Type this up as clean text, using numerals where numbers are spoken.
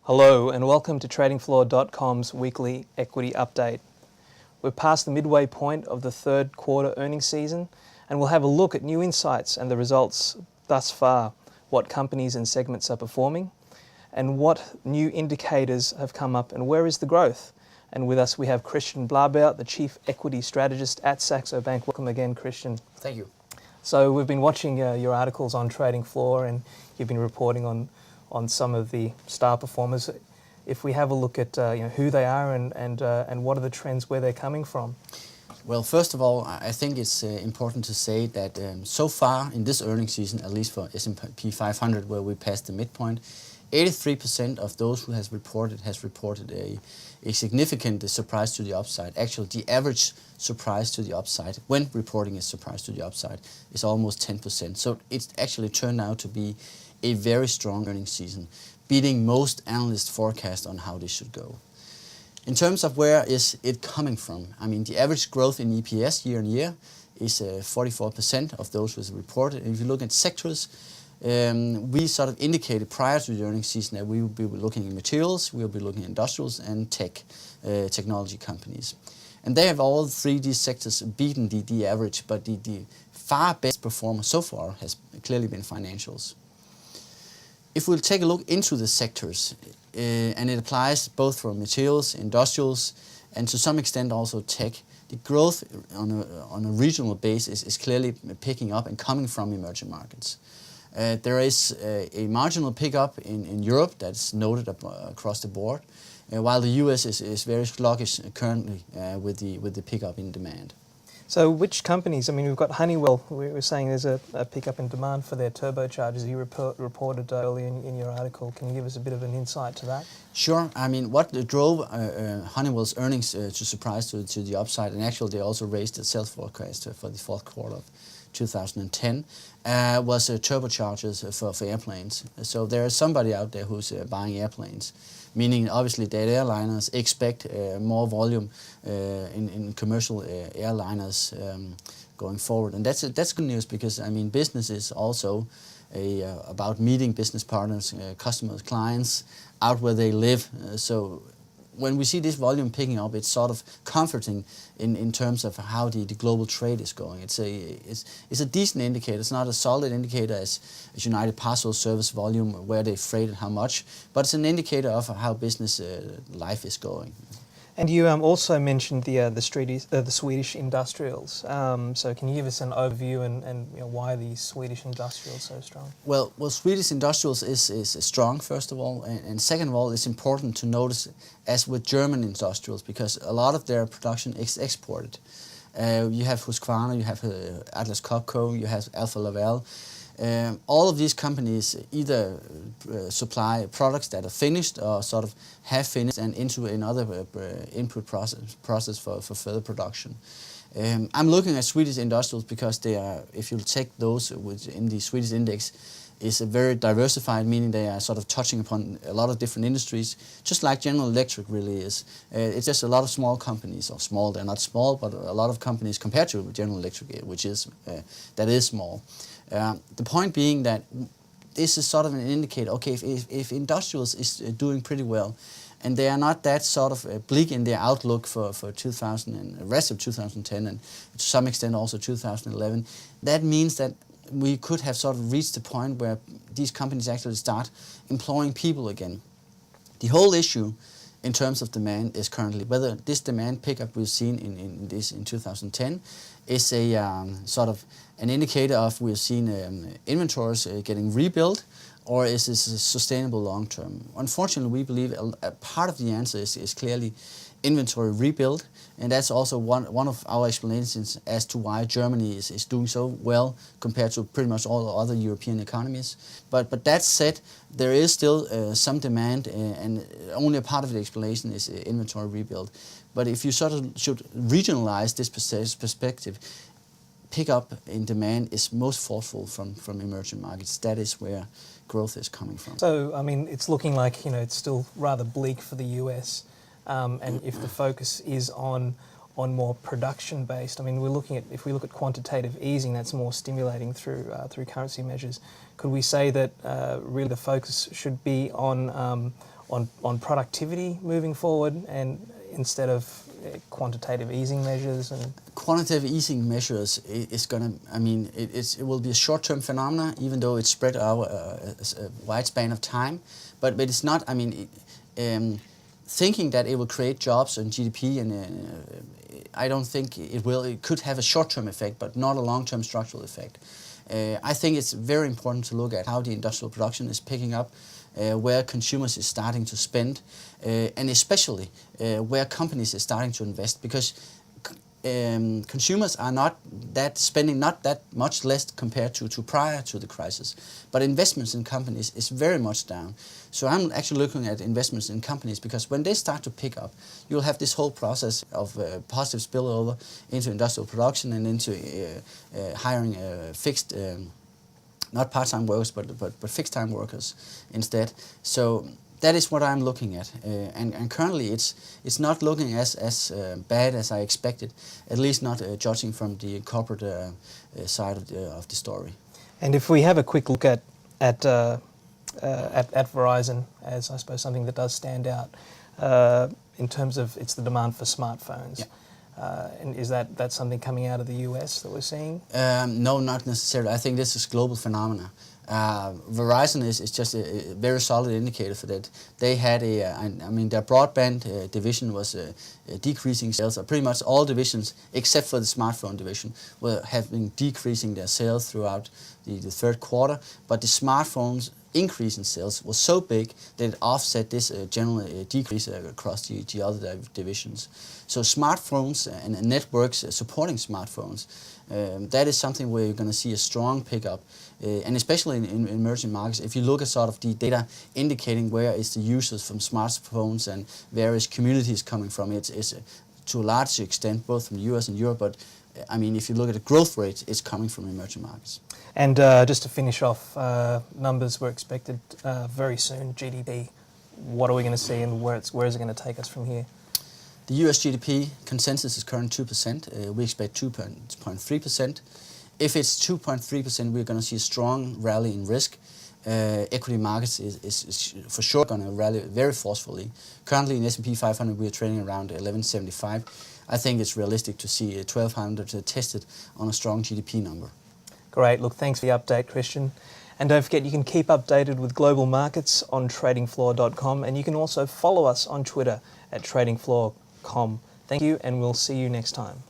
Hello and welcome to tradingfloor.com's weekly equity update. We're past the midway point of the third quarter earnings season and we'll have a look at new insights and the results thus far, what companies and segments are performing and what new indicators have come up and where is the growth. And with us we have Christian Blabout, the Chief Equity Strategist at Saxo Bank. Welcome again, Christian. Thank you. So we've been watching your articles on Trading Floor and you've been reporting on some of the star performers. If we have a look at who they are and what are the trends, where they're coming from. Well, first of all, I think it's important to say that so far in this earnings season, at least for S&P 500, where we passed the midpoint, 83% of those who has reported a significant surprise to the upside. Actually, the average surprise to the upside, when reporting a surprise to the upside, is almost 10%. So it's actually turned out to be a very strong earnings season, beating most analyst forecasts on how this should go. In terms of where is it coming from, I mean, the average growth in EPS year on year is 44% of those who has reported. And if you look at sectors, we sort of indicated prior to the earnings season that we would be looking at materials, we will be looking at industrials and technology companies. And they have all three these sectors beaten the average, but the far best performer so far has clearly been financials. If we'll take a look into the sectors, and it applies both for materials, industrials, and to some extent also tech, the growth on a regional basis is clearly picking up and coming from emerging markets. There is a marginal pickup in Europe that's noted across the board, while the US is very sluggish currently with the pickup in demand. So which companies, I mean, we've got Honeywell, we were saying there's a pickup in demand for their turbochargers. You reported earlier in your article. Can you give us a bit of an insight to that? Sure. I mean, what drove Honeywell's earnings to surprise to the upside, and actually they also raised the sales forecast for the fourth quarter of 2010, was turbochargers for airplanes. So there is somebody out there who's buying airplanes, meaning obviously that airliners expect more volume in commercial airliners going forward. And that's good news because, I mean, business is also about meeting business partners, customers, clients out where they live. So when we see this volume picking up, it's sort of comforting in terms of how the global trade is going. It's a decent indicator. It's not a solid indicator as United Parcel Service volume, where they freighted how much, but it's an indicator of how business life is going. And you also mentioned the Swedish industrials. So can you give us an overview and why the Swedish industrials are so strong? Well, Swedish industrials is strong, first of all, and second of all, it's important to notice, as with German industrials, because a lot of their production is exported. You have Husqvarna, you have Atlas Copco, you have Alfa Laval. All of these companies either supply products that are finished or sort of have finished and into another input process for further production. I'm looking at Swedish industrials because they are, if you take those in the Swedish index, is very diversified, meaning they are sort of touching upon a lot of different industries, just like General Electric really is. It's just a lot of small companies, or small, they're not small, but a lot of companies compared to General Electric, which is, that is small. The point being that this is sort of an indicator, okay, if industrials is doing pretty well, and they are not that sort of bleak in their outlook for 2000 and the rest of 2010 and to some extent also 2011, that means that we could have sort of reached the point where these companies actually start employing people again. The whole issue in terms of demand is currently whether this demand pickup we've seen in 2010 is a sort of an indicator of we've seen inventories getting rebuilt, or is this sustainable long term? Unfortunately, we believe a part of the answer is clearly inventory rebuild, and that's also one of our explanations as to why Germany is doing so well compared to pretty much all the other European economies. But that said, there is still some demand, and only a part of the explanation is inventory rebuild. But if you sort of should regionalize this perspective, pickup in demand is most forceful from emerging markets. That is where growth is coming from. So, I mean, it's looking like, it's still rather bleak for the US. And if the focus is on more production-based, I mean, if we look at quantitative easing, that's more stimulating through currency measures. Could we say that really the focus should be on on productivity moving forward, and instead of quantitative easing measures? And quantitative easing measures is going to, I mean, it will be a short-term phenomena, even though it's spread over a wide span of time. But it's not, I mean, thinking that it will create jobs and GDP, and I don't think it will. It could have a short-term effect, but not a long-term structural effect. I think it's very important to look at how the industrial production is picking up, where consumers is starting to spend, and especially where companies are starting to invest, because consumers are not that spending not that much less compared to prior to the crisis, but investments in companies is very much down. So I'm actually looking at investments in companies, because when they start to pick up, you'll have this whole process of positive spillover into industrial production and into hiring fixed, not part-time workers, but fixed-time workers instead. So that is what I'm looking at, and currently it's not looking as bad as I expected, at least not judging from the corporate side of the story. And if we have a quick look at Verizon, as I suppose something that does stand out in terms of it's the demand for smartphones. Yeah. And is that something coming out of the US that we're seeing? No, not necessarily. I think this is global phenomena. Verizon is just a very solid indicator for that. They had their broadband division was decreasing sales. Pretty much all divisions, except for the smartphone division, have been decreasing their sales throughout the third quarter. But the smartphones increase in sales was so big that it offset this general decrease across the other divisions. So smartphones and networks supporting smartphones, that is something where you're going to see a strong pickup, and especially in emerging markets. If you look at sort of the data indicating where is the users from smartphones and various communities coming from, it's to a large extent both from the US and Europe, but I mean, if you look at the growth rates, it's coming from emerging markets. And just to finish off, numbers were expected very soon, GDP. What are we going to see, and where is it going to take us from here? The US GDP consensus is current 2%. We expect 2.3%. If it's 2.3%, we're going to see a strong rally in risk. Equity markets is for sure going to rally very forcefully. Currently in S&P 500, we are trading around 1175. I think it's realistic to see 1200 tested on a strong GDP number. Great. Look, thanks for the update, Christian. And don't forget, you can keep updated with global markets on tradingfloor.com, and you can also follow us on Twitter at tradingfloor.com. Thank you, and we'll see you next time.